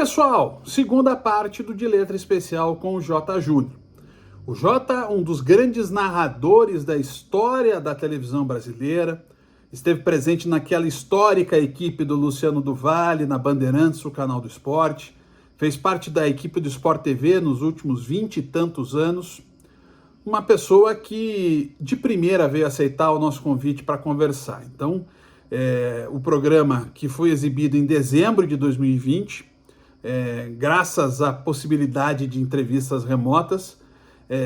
pessoal, segunda parte do De Letra Especial com o J. Júnior. O J, um dos grandes narradores da história da televisão brasileira, esteve presente naquela histórica equipe do Luciano do Vale, na Bandeirantes, o canal do esporte, fez parte da equipe do Sport TV nos últimos 20 e tantos anos, uma pessoa que de primeira veio aceitar o nosso convite para conversar. Então, o programa que foi exibido em dezembro de 2020, graças à possibilidade de entrevistas remotas,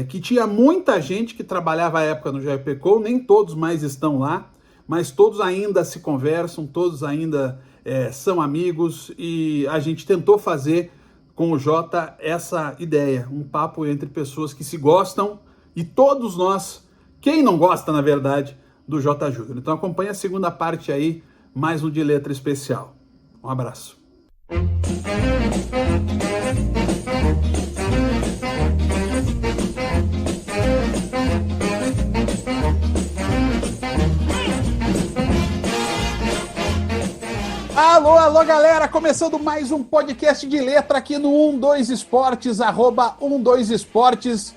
que tinha muita gente que trabalhava à época no JPCO, nem todos mais estão lá, mas todos ainda se conversam, todos ainda são amigos, e a gente tentou fazer com o Jota essa ideia, um papo entre pessoas que se gostam, e todos nós, quem não gosta, na verdade, do J. Júnior. Então acompanhe a segunda parte aí, mais um De Letra Especial. Um abraço. Alô, alô, galera! Começando mais um podcast de letra aqui no 12 Esportes, @12esportes.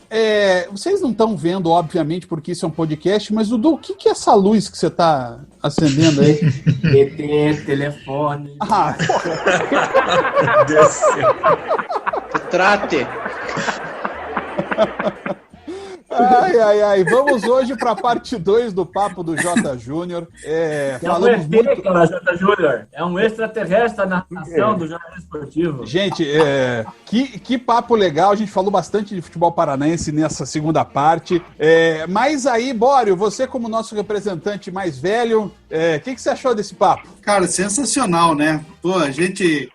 Vocês não estão vendo, obviamente, porque isso é um podcast, mas, Dudu, o que é essa luz que você está acendendo aí? ET, telefone. Ah, Meu Deus do céu. Trate. Ai. Vamos hoje para a parte 2 do papo do J. Júnior. Falamos muito... J. Júnior. É um extraterrestre na narração do jornalismo esportivo. Gente, que papo legal. A gente falou bastante de futebol paranaense nessa segunda parte. Mas aí, Bório, você como nosso representante mais velho, o que você achou desse papo? Cara, sensacional, né? Pô, a gente...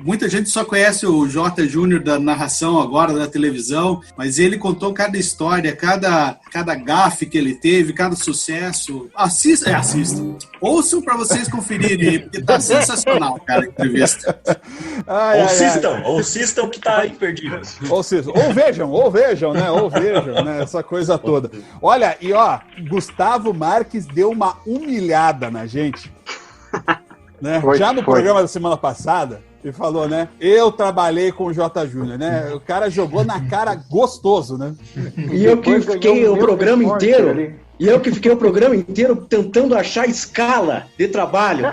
muita gente só conhece o J. Júnior da narração agora, da televisão, mas ele contou cada história, cada gafe que ele teve, cada sucesso. Assista. Ouçam para vocês conferirem aí, porque tá sensacional, cara, a entrevista. Assistam que tá aí perdido. Ou vejam, né, essa coisa toda. Olha, Gustavo Marques deu uma humilhada na gente. Né? Já no programa da semana passada, ele falou, né? Eu trabalhei com o J. Júnior, né? O cara jogou na cara gostoso, né? E eu que fiquei o programa inteiro. Tentando achar escala de trabalho.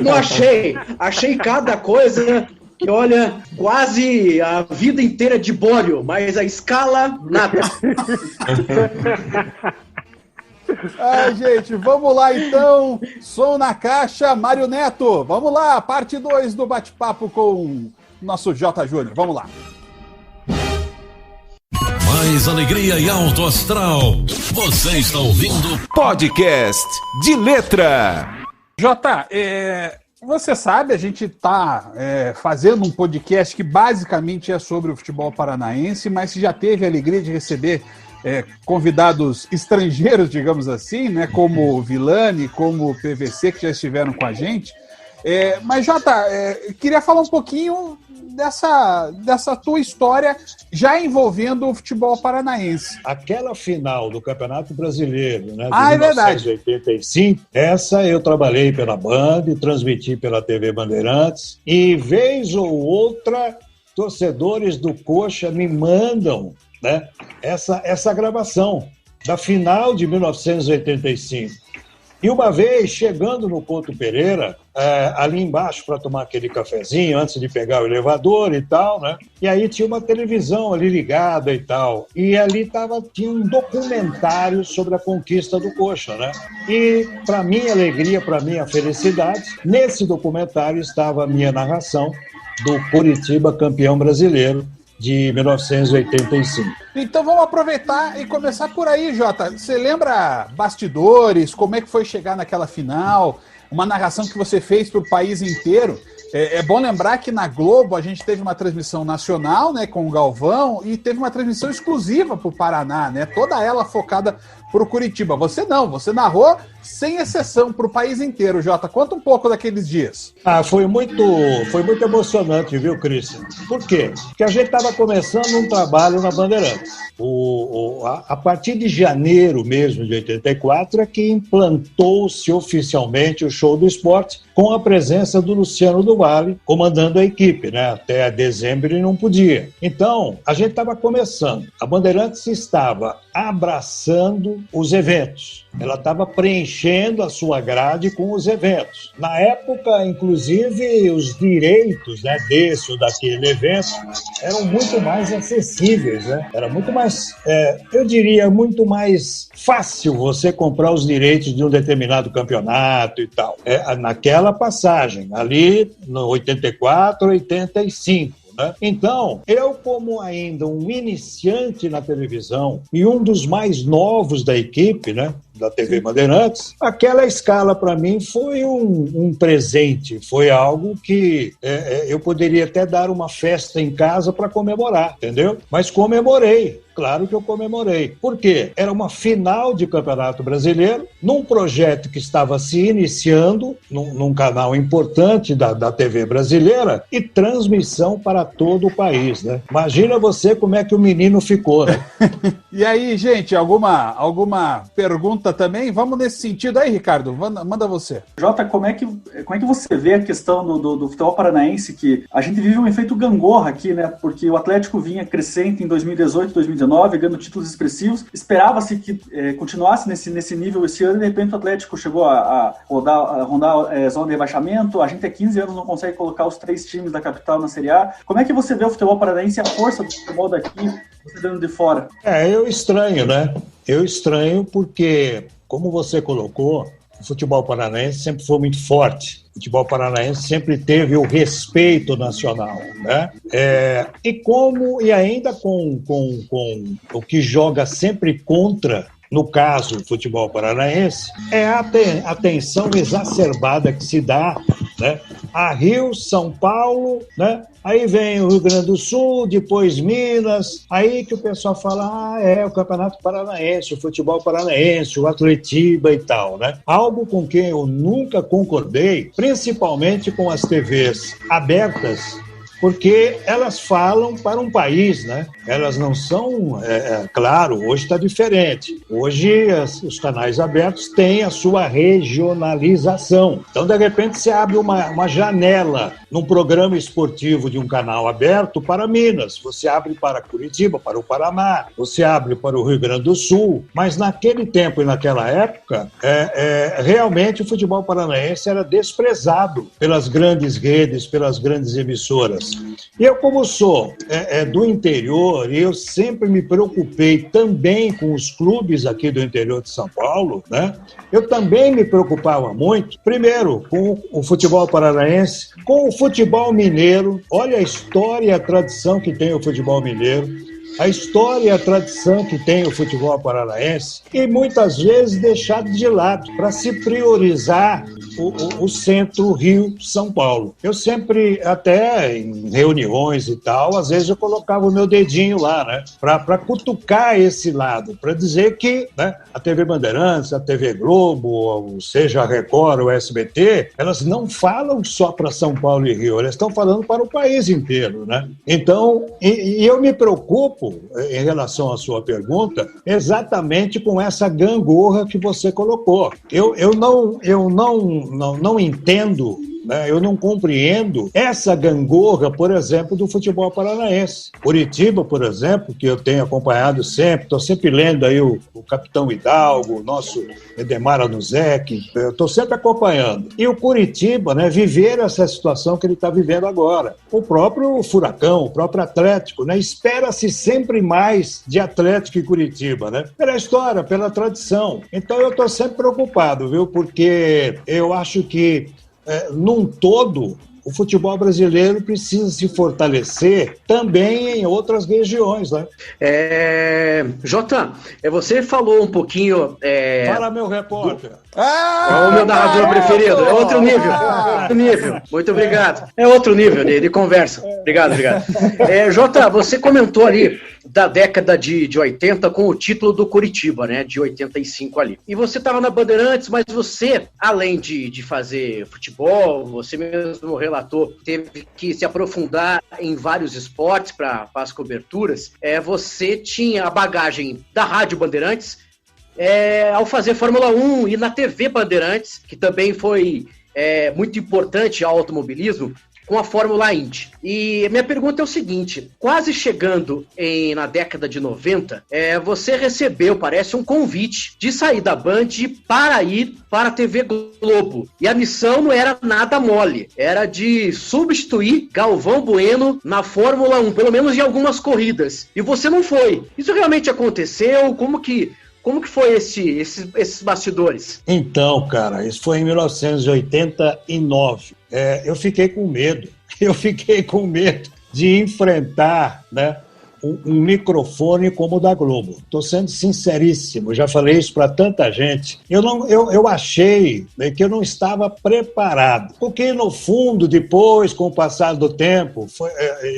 Não achei. Achei cada coisa que, olha, quase a vida inteira de Bório, mas a escala, nada. Gente, vamos lá então. Som na caixa, Mário Neto. Vamos lá, parte 2 do bate-papo com o nosso J. Júnior. Vamos lá. Mais alegria e alto astral. Você está ouvindo Podcast de Letra. Jota, você sabe, a gente está fazendo um podcast que basicamente é sobre o futebol paranaense, mas se já teve a alegria de receber convidados estrangeiros, digamos assim, né, como o Villani, como o PVC, que já estiveram com a gente. Mas, Jota, queria falar um pouquinho dessa tua história já envolvendo o futebol paranaense. Aquela final do Campeonato Brasileiro, né, de é verdade. 1985, essa eu trabalhei pela Band, transmiti pela TV Bandeirantes, e vez ou outra, torcedores do Coxa me mandam, né, essa gravação da final de 1985. E uma vez, chegando no Couto Pereira, ali embaixo para tomar aquele cafezinho, antes de pegar o elevador e tal, né? E aí tinha uma televisão ali ligada e tal. E ali tinha um documentário sobre a conquista do Coxa, né? E, para minha alegria, para minha felicidade, nesse documentário estava a minha narração do Coritiba campeão brasileiro de 1985. Então vamos aproveitar e começar por aí, Jota. Você lembra bastidores, como é que foi chegar naquela final? Uma narração que você fez para o país inteiro. É bom lembrar que na Globo a gente teve uma transmissão nacional, né, com o Galvão, e teve uma transmissão exclusiva para o Paraná, né, toda ela focada pro Curitiba. Você não, você narrou sem exceção pro país inteiro, Jota. Conta um pouco daqueles dias. Foi muito emocionante, viu, Cristian? Por quê? Porque a gente estava começando um trabalho na Bandeirantes. A partir de janeiro mesmo de 84 é que implantou-se oficialmente o Show do Esporte, com a presença do Luciano do Vale comandando a equipe, né? Até dezembro ele não podia. Então, a gente estava começando. A Bandeirantes estava abraçando os eventos. Ela estava preenchendo a sua grade com os eventos. Na época, inclusive, os direitos, né, desse ou daquele evento eram muito mais acessíveis, né? Era muito mais, eu diria, muito mais fácil você comprar os direitos de um determinado campeonato e tal. Naquela passagem, ali no 84, 85. Então, eu como ainda um iniciante na televisão e um dos mais novos da equipe, né, da TV Bandeirantes, aquela escala para mim foi um presente, foi algo que eu poderia até dar uma festa em casa para comemorar, entendeu? Mas comemorei. Claro que eu comemorei. Por quê? Era uma final de Campeonato Brasileiro, num projeto que estava se iniciando, num canal importante da TV brasileira, e transmissão para todo o país, né? Imagina você como é que o menino ficou, né? E aí, gente, alguma pergunta também? Vamos nesse sentido aí, Ricardo. Manda você. Jota, como é que você vê a questão do futebol paranaense, que a gente vive um efeito gangorra aqui, né? Porque o Atlético vinha crescente em 2018, 2019, ganhando títulos expressivos. Esperava-se que continuasse nesse nível esse ano, e de repente o Atlético chegou a rondar zona de rebaixamento. A gente há 15 anos não consegue colocar os 3 times da capital na Série A. Como é que você vê o futebol paranaense e a força do futebol daqui, você dando de fora? Eu estranho, né? Eu estranho porque, como você colocou, o futebol paranaense sempre foi muito forte. O futebol paranaense sempre teve o respeito nacional, né? E ainda com o que joga sempre contra, no caso do futebol paranaense, é a tensão exacerbada que se dá, né, a Rio, São Paulo, né? Aí vem o Rio Grande do Sul, depois Minas, aí que o pessoal fala, o Campeonato Paranaense, o futebol paranaense, o Atletiba e tal, né? Algo com que eu nunca concordei, principalmente com as TVs abertas, porque elas falam para um país, né? Elas não são, claro, hoje está diferente. Hoje os canais abertos têm a sua regionalização. Então, de repente, você abre uma janela num programa esportivo de um canal aberto para Minas, você abre para Curitiba, para o Paraná, você abre para o Rio Grande do Sul. Mas naquele tempo e naquela época, realmente o futebol paranaense era desprezado pelas grandes redes, pelas grandes emissoras. E eu, como sou do interior, eu sempre me preocupei também com os clubes aqui do interior de São Paulo, né? Eu também me preocupava muito, primeiro, com o futebol paranaense, com o futebol mineiro. Olha a história e a tradição que tem o futebol mineiro, a história e a tradição que tem o futebol paranaense, e muitas vezes deixado de lado para se priorizar o centro Rio-São Paulo. Eu sempre, até em reuniões e tal, às vezes eu colocava o meu dedinho lá, né, para cutucar esse lado, para dizer que, né, a TV Bandeirantes, a TV Globo, ou seja, a Record, o SBT, elas não falam só para São Paulo e Rio, elas estão falando para o país inteiro, né? Então, e eu me preocupo em relação à sua pergunta, exatamente com essa gangorra que você colocou. Eu não entendo, né, eu não compreendo essa gangorra, por exemplo, do futebol paranaense. Curitiba, por exemplo, que eu tenho acompanhado sempre, estou sempre lendo aí o capitão Hidalgo, o nosso Edemar Anuzek, eu estou sempre acompanhando. E o Curitiba, né, viver essa situação que ele está vivendo agora. O próprio Furacão, o próprio Atlético, né, espera-se sempre mais de Atlético e Curitiba, né, pela história, pela tradição. Então eu estou sempre preocupado, viu, porque eu acho que num todo, o futebol brasileiro precisa se fortalecer também em outras regiões, né? Jota, você falou um pouquinho... Fala, meu repórter. O meu narrador preferido. É outro nível. Outro nível. Muito obrigado. É outro nível de conversa. Obrigado. Jota, você comentou ali da década de 80 com o título do Coritiba, né, de 85 ali. E você estava na Bandeirantes, mas você, além de fazer futebol, você mesmo relatou, teve que se aprofundar em vários esportes para as coberturas. Você tinha a bagagem da Rádio Bandeirantes, ao fazer Fórmula 1 e na TV Bandeirantes, que também foi muito importante ao automobilismo, com a Fórmula Indy. E minha pergunta é o seguinte, quase chegando na década de 90, você recebeu, parece, um convite de sair da Band para ir para a TV Globo. E a missão não era nada mole, era de substituir Galvão Bueno na Fórmula 1, pelo menos em algumas corridas. E você não foi. Isso realmente aconteceu? Como que foi esses bastidores? Então, cara, isso foi em 1989. Eu fiquei com medo. De enfrentar, né, um microfone como o da Globo. Estou sendo sinceríssimo, já falei isso para tanta gente. Eu achei, né, que eu não estava preparado. Porque, no fundo, depois, com o passar do tempo,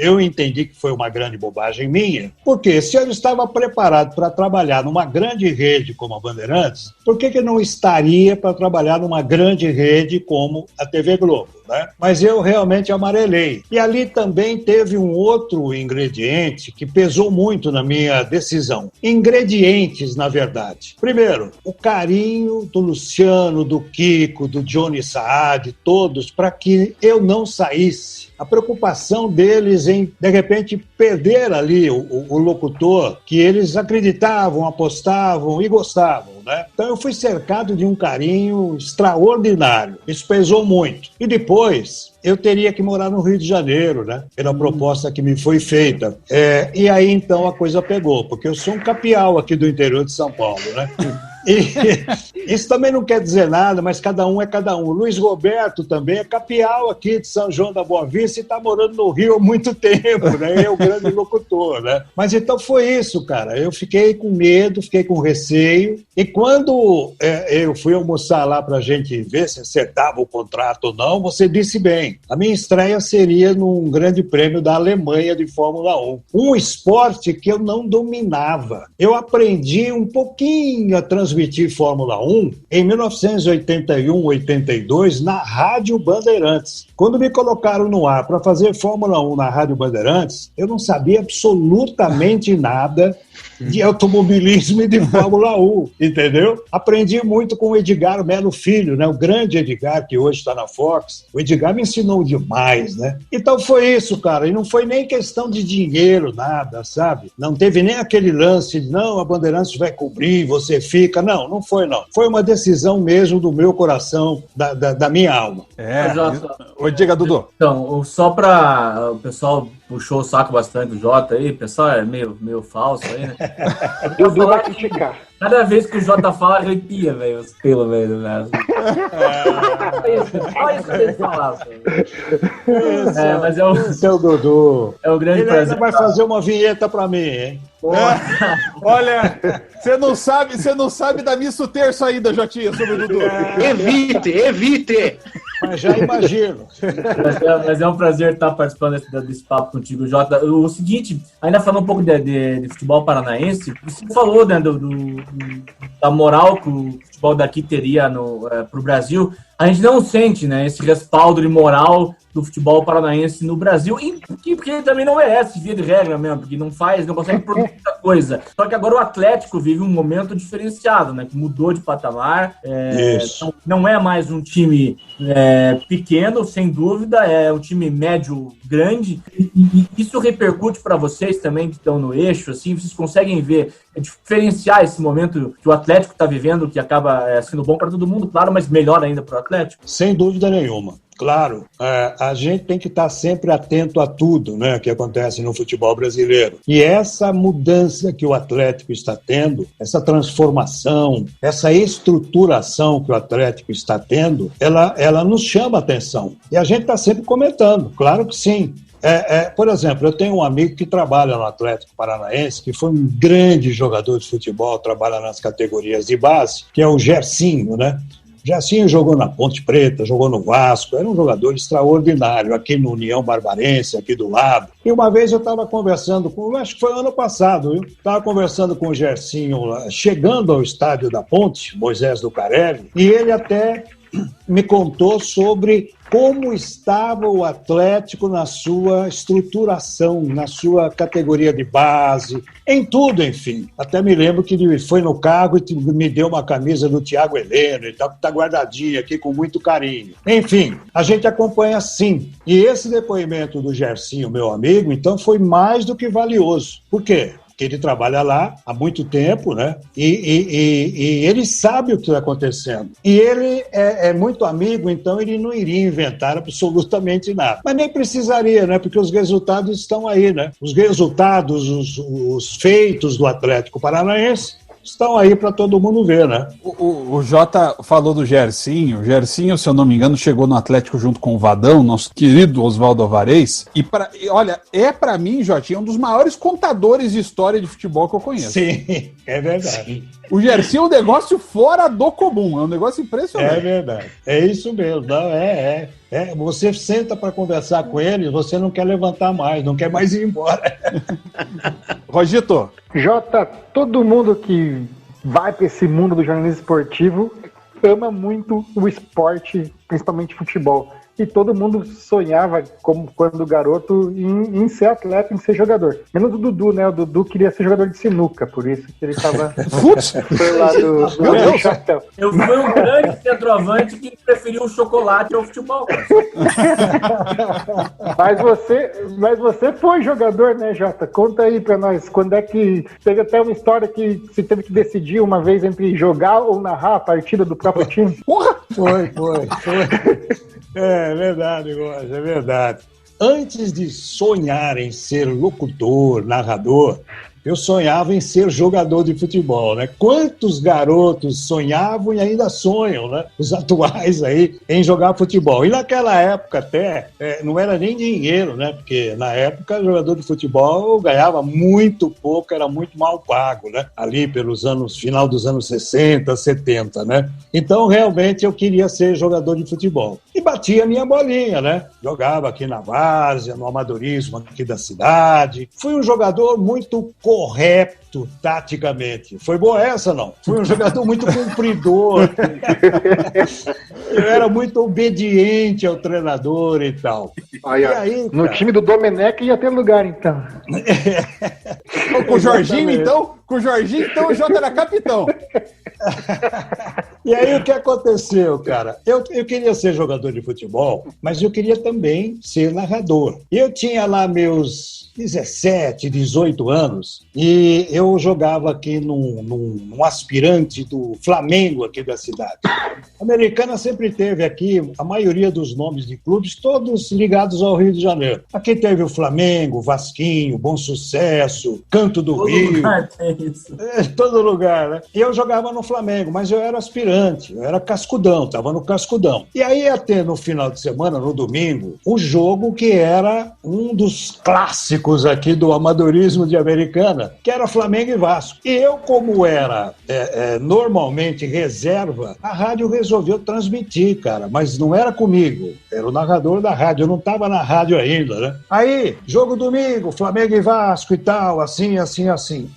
eu entendi que foi uma grande bobagem minha. Porque se eu estava preparado para trabalhar numa grande rede como a Bandeirantes, por que eu não estaria para trabalhar numa grande rede como a TV Globo? Né? Mas eu realmente amarelei. E ali também teve um outro ingrediente que pesou muito na minha decisão. Ingredientes, na verdade. Primeiro, o carinho do Luciano, do Kiko, do Johnny Saad, todos, para que eu não saísse. A preocupação deles em, de repente, perder ali o locutor que eles acreditavam, apostavam e gostavam, né? Então eu fui cercado de um carinho extraordinário. Isso pesou muito. E depois eu teria que morar no Rio de Janeiro, né? Pela proposta que me foi feita. E aí, então, a coisa pegou, porque eu sou um capial aqui do interior de São Paulo, né? E isso também não quer dizer nada, mas cada um é cada um. O Luiz Roberto também é capial aqui de São João da Boa Vista e está morando no Rio há muito tempo, né? Ele é o grande locutor, né? Mas então foi isso, cara. Eu fiquei com medo, fiquei com receio. E quando eu fui almoçar lá para a gente ver se acertava o contrato ou não, você disse bem. A minha estreia seria num grande prêmio da Alemanha de Fórmula 1. Um esporte que eu não dominava. Eu aprendi um pouquinho a transmitir Fórmula 1 em 1981, 82, na Rádio Bandeirantes. Quando me colocaram no ar para fazer Fórmula 1 na Rádio Bandeirantes, eu não sabia absolutamente nada de automobilismo e de Fórmula 1, entendeu? Aprendi muito com o Edgar Melo Filho, né? O grande Edgar, que hoje está na Fox. O Edgar me ensinou demais, né? Então foi isso, cara. E não foi nem questão de dinheiro, nada, sabe? Não teve nem aquele lance de, não, a Bandeirantes vai cobrir, você fica. Não foi, não. Foi uma decisão mesmo do meu coração, da minha alma. Diga, Dudu. Então, só para o pessoal puxou o saco bastante do Jota aí, o pessoal é meio falso aí, né? Dudu vai criticar. Cada vez que o Jota fala, arrepia, velho, os pelos, velho. Só isso que eu tenho que falar, mas Seu Dudu. É o grande Ele prazer. ainda vai fazer uma vinheta pra mim, hein? Olha, você não sabe da missa o terço ainda, Jotinha, sobre o Dudu. Evite! Mas já imagino. Mas é um prazer estar participando desse papo contigo, Jota. O seguinte, ainda falando um pouco de futebol paranaense, você falou, né, da moral que o futebol daqui teria para o Brasil. A gente não sente, né, esse respaldo de moral do futebol paranaense no Brasil, porque ele também não merece, via de regra mesmo, porque não consegue produzir muita coisa. Só que agora o Atlético vive um momento diferenciado, né, que mudou de patamar, não é mais um time pequeno, sem dúvida, é um time médio grande, e isso repercute para vocês também que estão no eixo, assim, vocês conseguem ver, diferenciar esse momento que o Atlético está vivendo, que acaba sendo bom para todo mundo, claro, mas melhor ainda para o Atlético? Sem dúvida nenhuma. Claro, a gente tem que estar sempre atento a tudo, né, que acontece no futebol brasileiro. E essa mudança que o Atlético está tendo, essa transformação, essa estruturação que o Atlético está tendo, ela nos chama a atenção. E a gente está sempre comentando, claro que sim. Por exemplo, eu tenho um amigo que trabalha no Atlético Paranaense, que foi um grande jogador de futebol, trabalha nas categorias de base, que é o Gersinho, né? Gersinho jogou na Ponte Preta, jogou no Vasco, era um jogador extraordinário, aqui no União Barbarense, aqui do lado. E uma vez eu estava conversando acho que foi ano passado, viu? Estava conversando com o Gersinho, chegando ao estádio da Ponte, Moisés do Carelli, e ele até me contou sobre como estava o Atlético na sua estruturação, na sua categoria de base, em tudo, enfim. Até me lembro que ele foi no carro e me deu uma camisa do Thiago Heleno, que está guardadinha aqui com muito carinho. Enfim, a gente acompanha sim. E esse depoimento do Gersinho, meu amigo, então foi mais do que valioso. Por quê? Porque ele trabalha lá há muito tempo, né? E ele sabe o que está acontecendo. E ele é muito amigo, então ele não iria inventar absolutamente nada. Mas nem precisaria, né? Porque os resultados estão aí, né? Os resultados, os feitos do Atlético Paranaense estão aí para todo mundo ver, né? O Jota falou do Gersinho. O Gersinho, se eu não me engano, chegou no Atlético junto com o Vadão, nosso querido Oswaldo Alvarez. E olha, para mim, Jotinha, um dos maiores contadores de história de futebol que eu conheço. Sim, é verdade. Sim. O Gersinho é um negócio fora do comum, é um negócio impressionante. É verdade, é isso mesmo. Não, você senta para conversar com ele, você não quer levantar mais, não quer mais ir embora. Rogito. Jota, todo mundo que vai para esse mundo do jornalismo esportivo ama muito o esporte, principalmente futebol. E todo mundo sonhava, como quando garoto, em ser atleta, em ser jogador. Menos o Dudu, né? O Dudu queria ser jogador de sinuca, por isso que ele estava foi lá do chapéu. Eu fui um grande centroavante que preferiu o chocolate ao futebol. Mas você foi jogador, né, Jota? Conta aí pra nós, quando é que... Teve até uma história que você teve que decidir uma vez entre jogar ou narrar a partida do próprio time. Porra! Foi. É verdade, Góes, é verdade. Antes de sonhar em ser locutor, narrador, eu sonhava em ser jogador de futebol, né? Quantos garotos sonhavam e ainda sonham, né? Os atuais aí, em jogar futebol. E naquela época até, não era nem dinheiro, né? Porque na época, jogador de futebol ganhava muito pouco, era muito mal pago, né? Ali final dos anos 60, 70, né? Então, realmente, eu queria ser jogador de futebol. E batia a minha bolinha, né? Jogava aqui na várzea, no amadorismo aqui da cidade. Fui um jogador muito correto taticamente. Foi boa essa, não? Fui um jogador muito cumpridor. Eu era muito obediente ao treinador e tal. Aí, no time do Domenech ia ter lugar, então. Com o Jorginho, então? Com o Jorginho, então, o Jota era capitão. E aí, o que aconteceu, cara? Eu queria ser jogador de futebol, mas eu queria também ser narrador. Eu tinha lá meus 17, 18 anos e eu jogava aqui num aspirante do Flamengo aqui da cidade. A Americana sempre teve aqui a maioria dos nomes de clubes, todos ligados ao Rio de Janeiro. Aqui teve o Flamengo, Vasquinho, Bom Sucesso, Canto do Rio. Todo lugar, né? E eu jogava no Flamengo, mas eu era aspirante, eu era cascudão, estava no cascudão. E aí ia ter no final de semana, no domingo, o jogo que era um dos clássicos aqui do amadorismo de Americana, que era Flamengo e Vasco. E eu, como era normalmente reserva, a rádio resolveu transmitir, cara, mas não era comigo, era o narrador da rádio, eu não estava na rádio ainda, né? Aí, jogo domingo, Flamengo e Vasco e tal, assim.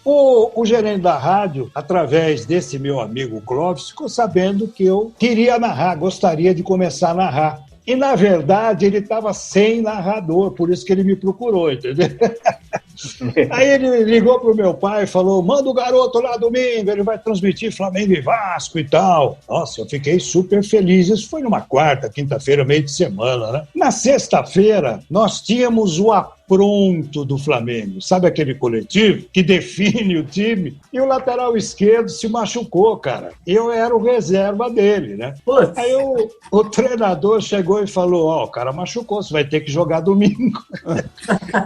O gerente da rádio, através desse meu amigo Clóvis, ficou sabendo que eu queria narrar, gostaria de começar a narrar. E, na verdade, ele estava sem narrador, por isso que ele me procurou, entendeu? Aí ele ligou pro meu pai e falou, manda o garoto lá domingo, ele vai transmitir Flamengo e Vasco e tal. Nossa, eu fiquei super feliz. Isso foi numa quarta, quinta-feira, meio de semana, né? Na sexta-feira, nós tínhamos o apronto do Flamengo. Sabe aquele coletivo que define o time? E o lateral esquerdo se machucou, cara. Eu era o reserva dele, né? Aí o treinador chegou e falou, o cara machucou, você vai ter que jogar domingo.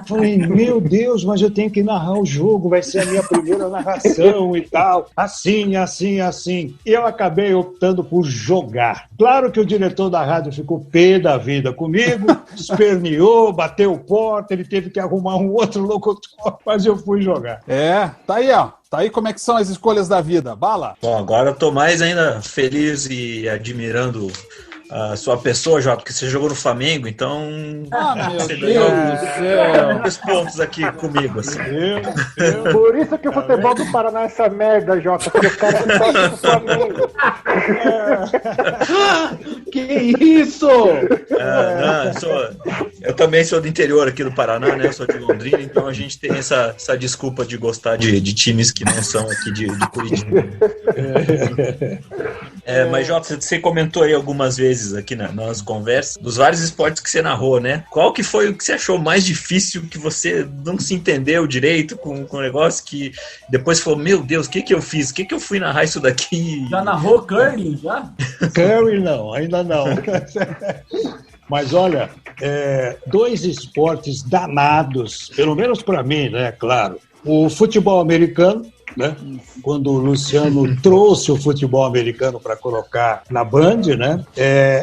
Falei, meu Deus, mas eu tenho que narrar o jogo, vai ser a minha primeira narração e tal, assim. E eu acabei optando por jogar. Claro que o diretor da rádio ficou pé da vida comigo, esperneou, bateu porta, ele teve que arrumar um outro locutor, mas eu fui jogar. Tá aí, ó. Tá aí como é que são as escolhas da vida. Bala? Bom, agora eu tô mais ainda feliz e admirando a sua pessoa, Jota, porque você jogou no Flamengo, então você ganhou 2 pontos aqui comigo. Assim. Por isso que o futebol do Paraná é essa merda, Jota, porque os caras não gostam do Flamengo. Que isso? Eu também sou do interior aqui do Paraná, né? Eu sou de Londrina, então a gente tem essa desculpa de gostar de times que não são aqui de Curitiba. Mas, Jota, você comentou aí algumas vezes aqui nas conversas dos vários esportes que você narrou, né? Qual que foi o que você achou mais difícil, que você não se entendeu direito com o negócio, que depois falou, meu Deus, o que eu fiz? O que eu fui narrar isso daqui? Já narrou curling, já? Curling não, ainda não. Mas olha, 2 esportes danados, pelo menos para mim, né, claro. O futebol americano, né? Quando o Luciano trouxe o futebol americano para colocar na Band, né?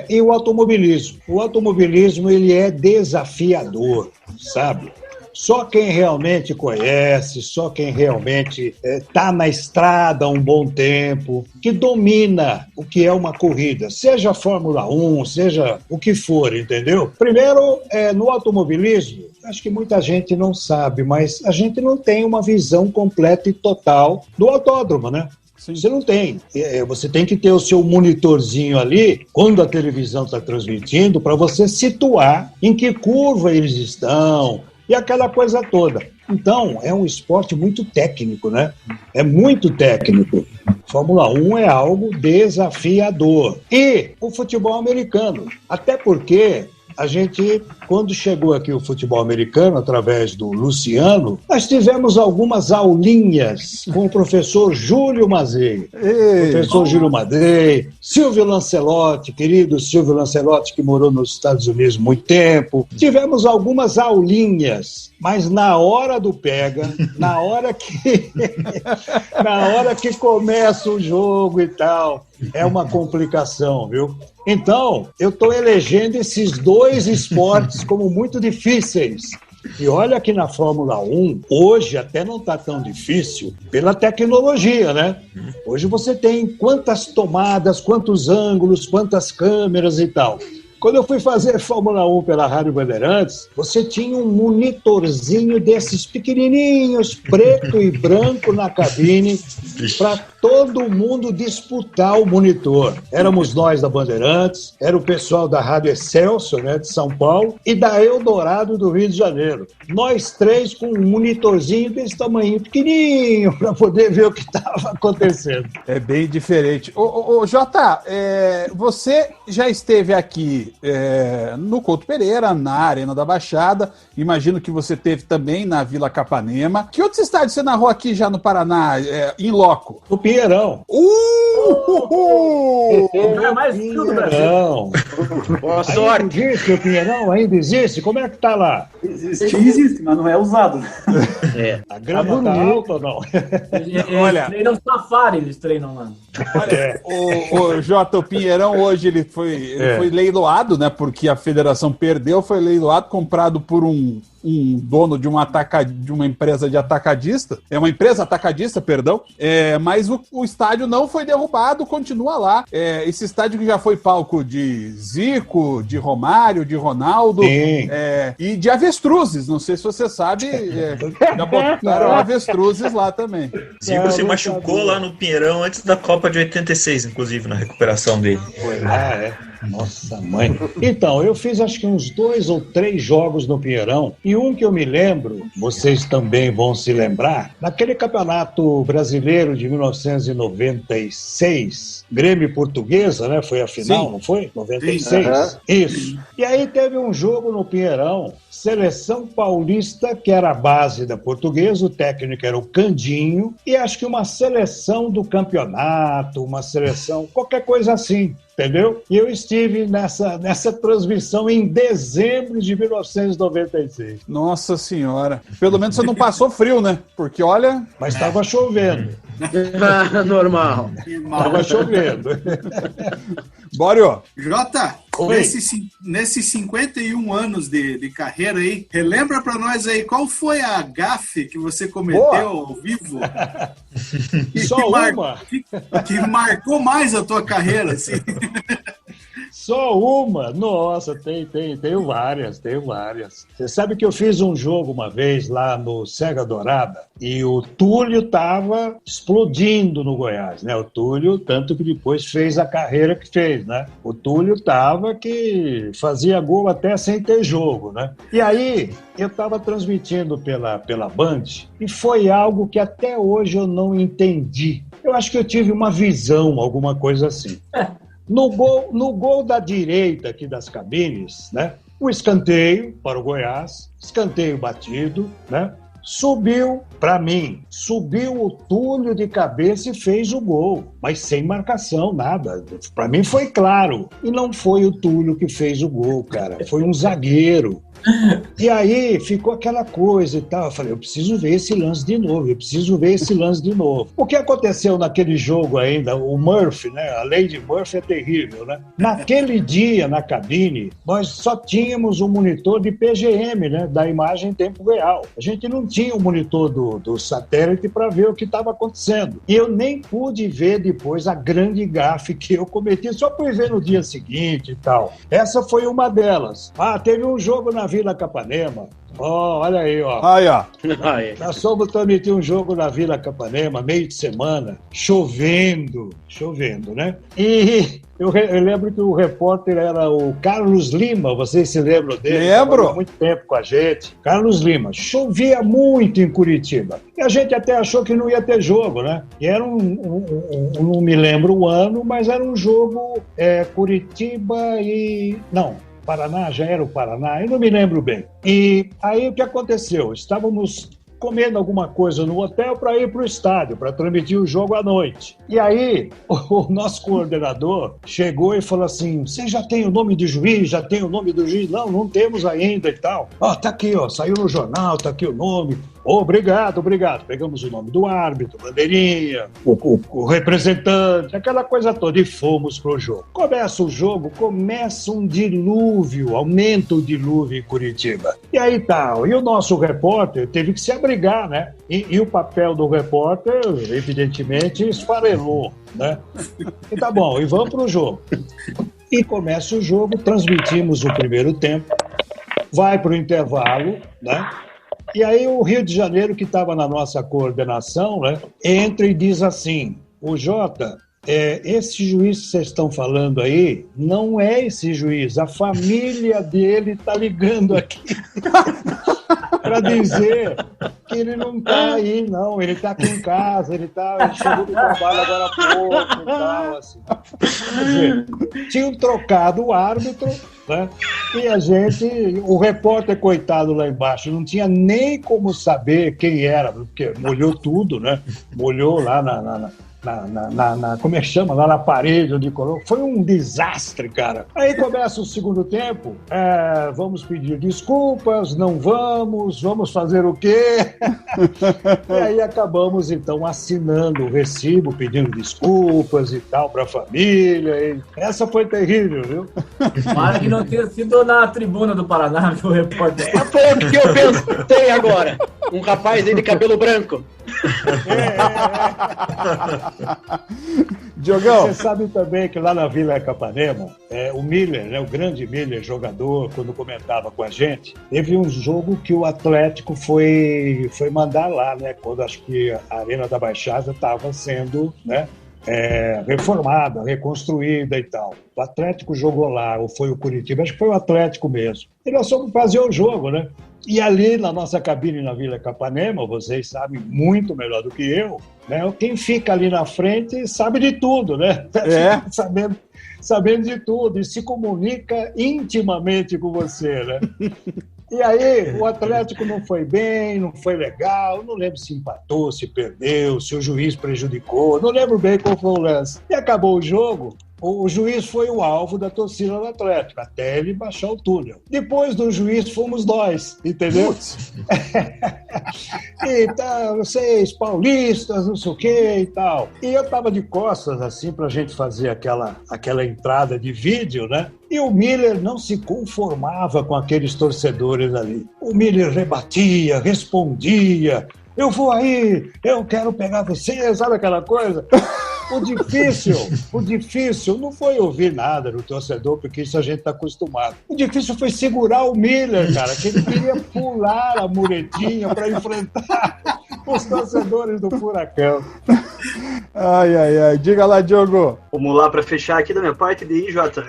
E o automobilismo. O automobilismo, ele é desafiador, sabe? Só quem realmente conhece, só quem realmente está na estrada há um bom tempo, que domina o que é uma corrida, seja a Fórmula 1, seja o que for, entendeu? Primeiro, no automobilismo, acho que muita gente não sabe, mas a gente não tem uma visão completa e total do autódromo, né? Sim. Você não tem. Você tem que ter o seu monitorzinho ali, quando a televisão está transmitindo, para você situar em que curva eles estão, e aquela coisa toda. Então, é um esporte muito técnico, né? É muito técnico. Fórmula 1 é algo desafiador. E o futebol americano. Até porque a gente, quando chegou aqui o futebol americano, através do Luciano, nós tivemos algumas aulinhas com o professor Júlio Mazei. Professor Júlio Mazei, Silvio Lancelotti, querido Silvio Lancelotti, que morou nos Estados Unidos há muito tempo. Tivemos algumas aulinhas, mas na hora do pega, na hora que começa o jogo e tal, é uma complicação, viu? Então, eu estou elegendo esses 2 esportes como muito difíceis. E olha que na Fórmula 1, hoje até não está tão difícil pela tecnologia, né? Hoje você tem quantas tomadas, quantos ângulos, quantas câmeras e tal. Quando eu fui fazer Fórmula 1 pela Rádio Bandeirantes, você tinha um monitorzinho desses pequenininhos, preto e branco na cabine, para todo mundo disputar o monitor. Éramos nós da Bandeirantes, era o pessoal da Rádio Excelsior, né, de São Paulo, e da Eldorado do Rio de Janeiro. Nós 3 com um monitorzinho desse tamanho, pequenininho, para poder ver o que estava acontecendo. É bem diferente. Ô Jota, você já esteve aqui no Couto Pereira, na Arena da Baixada, imagino que você teve também na Vila Capanema. Que outros estádios você narrou aqui já no Paraná, em loco? O Pinheirão. É mais frio do Brasil. Boa sorte. Ainda existe o Pinheirão? Ainda existe? Como é que tá lá? Existe, mas não é usado. A grama tá alta ou não? Eles treinam safari, eles treinam lá. Olha, o Jota, o Pinheirão hoje ele foi leiloado, né? Porque a federação perdeu, foi leiloado, comprado por um dono de uma empresa de atacadista, uma empresa atacadista, perdão, mas o estádio não foi derrubado, continua lá. Esse estádio que já foi palco de Zico, de Romário, de Ronaldo, e de avestruzes, não sei se você sabe, já botaram avestruzes lá também. Zico se machucou lá no Pinheirão antes da Copa de 86, inclusive, na recuperação dele. Nossa mãe. Então, eu fiz acho que uns 2 ou 3 jogos no Pinheirão, e um que eu me lembro, vocês também vão se lembrar, naquele campeonato brasileiro de 1996, Grêmio e Portuguesa, né? Foi a final, Sim. Não foi? 96? Isso. E aí teve um jogo no Pinheirão, Seleção Paulista, que era a base da Portuguesa, o técnico era o Candinho, e acho que uma seleção do campeonato, uma seleção, qualquer coisa assim. Entendeu? E eu estive nessa transmissão em dezembro de 1996. Nossa senhora. Pelo menos você não passou frio, né? Porque olha... Mas estava chovendo. Normal. Estava chovendo. Bório. Jota, nesses 51 anos de carreira aí, relembra pra nós aí, qual foi a gafe que você cometeu ao vivo? Só uma? Que marcou mais a tua carreira, assim. Só uma? Nossa, tenho várias. Você sabe que eu fiz um jogo uma vez lá no Serra Dourada e o Túlio estava explodindo no Goiás, né? O Túlio, tanto que depois fez a carreira que fez, né? O Túlio estava que fazia gol até sem ter jogo, né? E aí, eu estava transmitindo pela Band e foi algo que até hoje eu não entendi. Eu acho que eu tive uma visão, alguma coisa assim. No gol da direita aqui das cabines, né? O escanteio para o Goiás, escanteio batido, né? Subiu o Túlio de cabeça e fez o gol, mas sem marcação, nada. Para mim foi claro. E não foi o Túlio que fez o gol, cara. Foi um zagueiro. E aí ficou aquela coisa e tal. Eu falei, eu preciso ver esse lance de novo. O que aconteceu naquele jogo ainda, o Murphy, né? A lei de Murphy é terrível, né? Naquele dia, na cabine, nós só tínhamos um monitor de PGM, né? Da imagem em tempo real. A gente não tinha o monitor do satélite para ver o que estava acontecendo. E eu nem pude ver depois a grande gafe que eu cometi, só fui ver no dia seguinte e tal. Essa foi uma delas. Teve um jogo na Vila Capanema. Olha aí, ó. Aí, ó. Nós fomos transmitir um jogo na Vila Capanema, meio de semana, chovendo, né? E eu lembro que o repórter era o Carlos Lima, vocês se lembram dele? Lembro. Trabalhou muito tempo com a gente. Carlos Lima. Chovia muito em Curitiba. E a gente até achou que não ia ter jogo, né? E era não me lembro o ano, mas era um jogo Curitiba e... Não. Paraná, já era o Paraná, eu não me lembro bem. E aí o que aconteceu? Estávamos comendo alguma coisa no hotel para ir para o estádio, para transmitir o jogo à noite. E aí o nosso coordenador chegou e falou assim, você já tem o nome do juiz? Já tem o nome do juiz? Não temos ainda e tal. Tá aqui, saiu no jornal, tá aqui o nome. Obrigado. Pegamos o nome do árbitro, bandeirinha, o representante, aquela coisa toda, e fomos pro jogo. Começa o jogo, começa um dilúvio, aumenta o dilúvio em Curitiba. E aí tal, e o nosso repórter teve que se abrigar, né? E o papel do repórter, evidentemente, esfarelou, né? E tá bom, e vamos pro jogo. E começa o jogo, transmitimos o primeiro tempo, vai pro intervalo, né? E aí o Rio de Janeiro, que estava na nossa coordenação, né, entra e diz assim, o Jota, esse juiz que vocês estão falando aí, não é esse juiz, a família dele está ligando aqui para dizer que ele não está aí, não, ele está aqui em casa, ele chegou do trabalho agora há pouco e tal, assim. Quer dizer, tinham trocado o árbitro, né? E a gente, o repórter coitado lá embaixo, não tinha nem como saber quem era, porque molhou tudo, né? Molhou lá como é que chama? Lá na parede onde colocou. Foi um desastre, cara. Aí começa o segundo tempo, vamos pedir desculpas, não vamos fazer o quê? E aí acabamos, então, assinando o recibo, pedindo desculpas e tal para a família. E essa foi terrível, viu? Para que não tenha sido na tribuna do Paraná, que o repórter... Foi o que eu pensei agora. Um rapaz aí de cabelo branco. Diogão. Você sabe também que lá na Vila Capanema, o Miller, né, o grande Miller, jogador, quando comentava com a gente, teve um jogo que o Atlético foi mandar lá, né, quando acho que a Arena da Baixada estava sendo, né, reformada, reconstruída e tal. O Atlético jogou lá, ou foi o Curitiba, acho que foi o Atlético mesmo. E nós fomos fazer o jogo, né? E ali na nossa cabine na Vila Capanema, vocês sabem muito melhor do que eu, né? Quem fica ali na frente sabe de tudo, né? Sabendo de tudo e se comunica intimamente com você, né? E aí o Atlético não foi bem, não foi legal, não lembro se empatou, se perdeu, se o juiz prejudicou, não lembro bem qual foi o lance. E acabou o jogo, o juiz foi o alvo da torcida do Atlético, até ele baixar o túnel. Depois do juiz fomos nós, entendeu? E tá, vocês paulistas, não sei o que e tal. E eu tava de costas, assim, pra gente fazer aquela entrada de vídeo, né? E o Miller não se conformava com aqueles torcedores ali. O Miller rebatia, respondia, eu vou aí, eu quero pegar você, sabe aquela coisa? O difícil não foi ouvir nada do torcedor, porque isso a gente está acostumado. O difícil foi segurar o Miller, cara, que ele queria pular a muretinha para enfrentar os torcedores do Furacão. Ai. Diga lá, Diogo. Vamos lá, para fechar aqui da minha parte daí, Jota.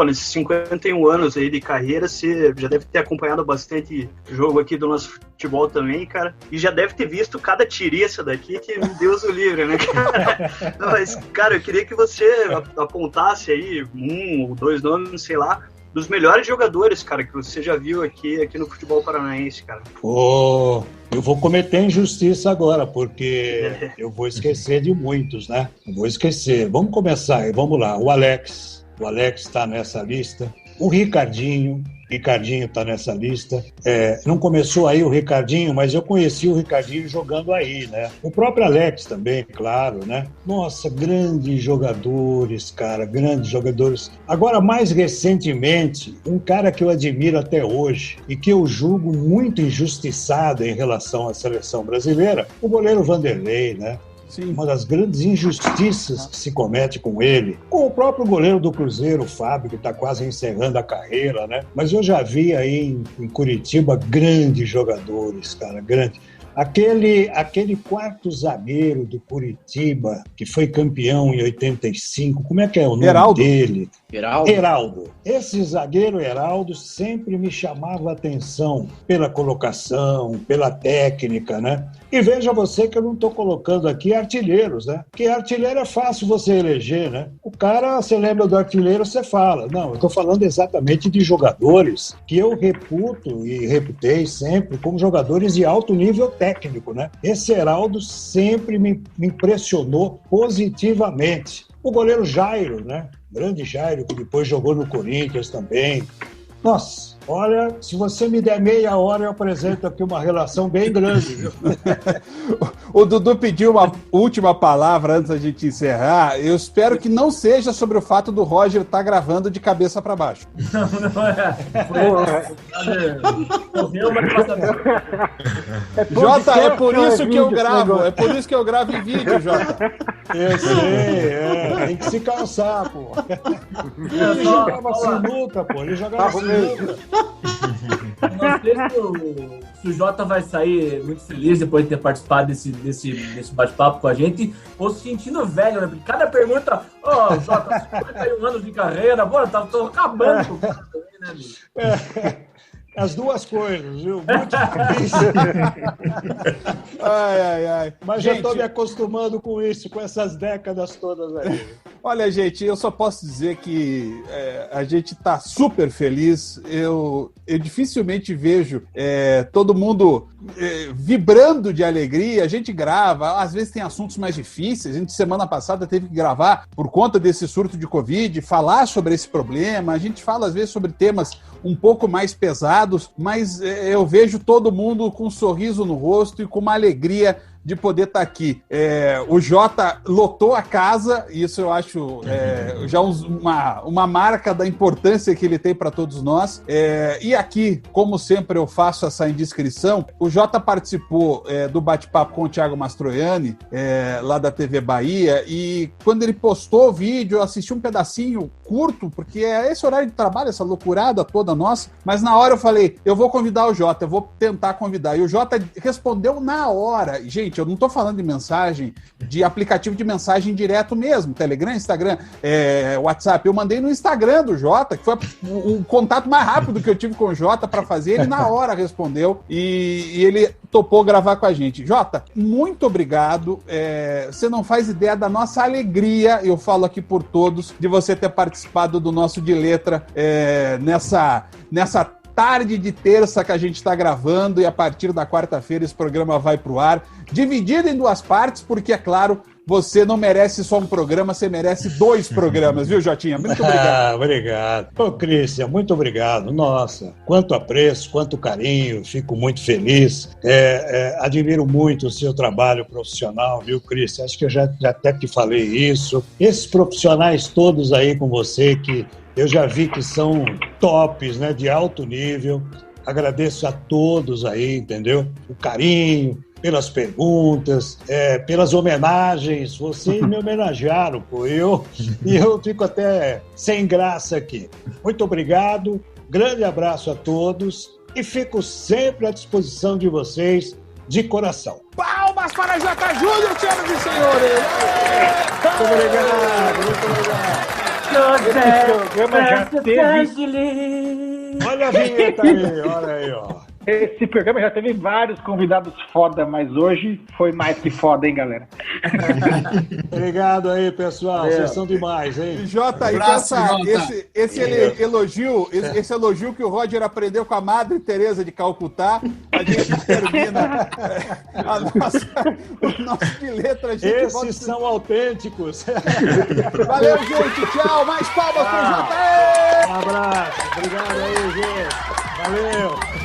Nesses 51 anos aí de carreira, você já deve ter acompanhado bastante jogo aqui do nosso futebol também, cara. E já deve ter visto cada tiriça daqui que Deus o livre, né, cara? Não, mas, cara, eu queria que você apontasse aí 1 ou 2 nomes, sei lá, dos melhores jogadores, cara, que você já viu aqui no futebol paranaense, cara. Eu vou cometer injustiça agora, porque eu vou esquecer de muitos, né? Eu vou esquecer. Vamos começar, vamos lá. O Alex está nessa lista. O Ricardinho está nessa lista. Não começou aí o Ricardinho, mas eu conheci o Ricardinho jogando aí, né? O próprio Alex também, claro, né? Nossa, grandes jogadores, cara, grandes jogadores. Agora, mais recentemente, um cara que eu admiro até hoje e que eu julgo muito injustiçado em relação à seleção brasileira, o goleiro Vanderlei, né? Sim. Uma das grandes injustiças que se comete com ele, com o próprio goleiro do Cruzeiro, o Fábio, que está quase encerrando a carreira, né? Mas eu já vi aí em Curitiba grandes jogadores, cara, grandes. Aquele quarto zagueiro do Curitiba, que foi campeão em 85, como é que é o nome dele? Heraldo. Esse zagueiro Heraldo sempre me chamava a atenção pela colocação, pela técnica, né? E veja você que eu não estou colocando aqui artilheiros, né? Porque artilheiro é fácil você eleger, né? O cara, você lembra do artilheiro, você fala. Não, eu estou falando exatamente de jogadores que eu reputo e reputei sempre como jogadores de alto nível técnico, né? Esse Heraldo sempre me impressionou positivamente. O goleiro Jairo, né? Grande Jairo, que depois jogou no Corinthians também. Nossa, olha, se você me der meia hora, eu apresento aqui uma relação bem grande, viu? O Dudu pediu uma última palavra antes da gente encerrar. Eu espero que não seja sobre o fato do Roger estar gravando de cabeça para baixo. Jota, é por isso que eu gravo. É por isso que eu gravo em vídeo, Jota. Eu sei, tem que se calçar, pô. Ele jogava sinuca, pô. Ele jogava sinuca. Não sei se o Jota vai sair muito feliz depois de ter participado desse bate-papo com a gente, ou se sentindo velho, né? Porque cada pergunta, Jota, 51 anos de carreira, tô acabando com o cara também, né, bicho? As duas coisas, viu? Muito difícil. Ai. Mas gente, já estou me acostumando com isso, com essas décadas todas aí. Olha, gente, eu só posso dizer que a gente está super feliz. Eu dificilmente vejo todo mundo vibrando de alegria. A gente grava, às vezes tem assuntos mais difíceis. A gente, semana passada, teve que gravar por conta desse surto de Covid, falar sobre esse problema. A gente fala, às vezes, sobre temas um pouco mais pesados, mas eu vejo todo mundo com um sorriso no rosto e com uma alegria de poder estar aqui. O Jota lotou a casa, e isso eu acho já uma marca da importância que ele tem para todos nós. E aqui, como sempre eu faço essa indiscrição, o Jota participou do bate-papo com o Thiago Mastroianni, lá da TV Bahia, e quando ele postou o vídeo, eu assisti um pedacinho curto, porque é esse horário de trabalho, essa loucurada toda nossa, mas na hora eu falei, eu vou convidar o Jota, eu vou tentar convidar. E o Jota respondeu na hora. Gente, eu não tô falando de mensagem, de aplicativo de mensagem direto mesmo, Telegram, Instagram, WhatsApp. Eu mandei no Instagram do Jota, que foi o contato mais rápido que eu tive com o Jota para fazer. Ele na hora respondeu e ele topou gravar com a gente. Jota, muito obrigado. Você não faz ideia da nossa alegria, eu falo aqui por todos, de você ter participado do nosso De Letra nessa tarde de terça que a gente está gravando, e a partir da quarta-feira esse programa vai para o ar, dividido em duas partes, porque, é claro, você não merece só um programa, você merece 2 programas, viu, Jotinha? Muito obrigado. Obrigado. Ô, Cristian, muito obrigado. Nossa, quanto apreço, quanto carinho, fico muito feliz. Admiro muito o seu trabalho profissional, viu, Cristian? Acho que eu já até te falei isso. Esses profissionais todos aí com você, que eu já vi que são tops, né, de alto nível. Agradeço a todos aí, entendeu? O carinho, pelas perguntas, pelas homenagens. Vocês me homenagearam, pô. E eu fico até sem graça aqui. Muito obrigado, grande abraço a todos e fico sempre à disposição de vocês, de coração. Palmas para J. Júnior, senhoras e senhores! Muito obrigado, muito obrigado. Esse programa já teve... Olha a vinheta aí, olha aí, ó. Esse programa já teve vários convidados foda, mas hoje foi mais que foda, hein, galera? Obrigado aí, pessoal. Vocês são demais, hein? Jota, esse elogio que o Roger aprendeu com a Madre Teresa de Calcutá, a gente termina o nosso de letra. Esses são autênticos. Valeu, gente. Tchau. Mais palmas pro Jota. Um abraço. Obrigado aí, gente. Valeu.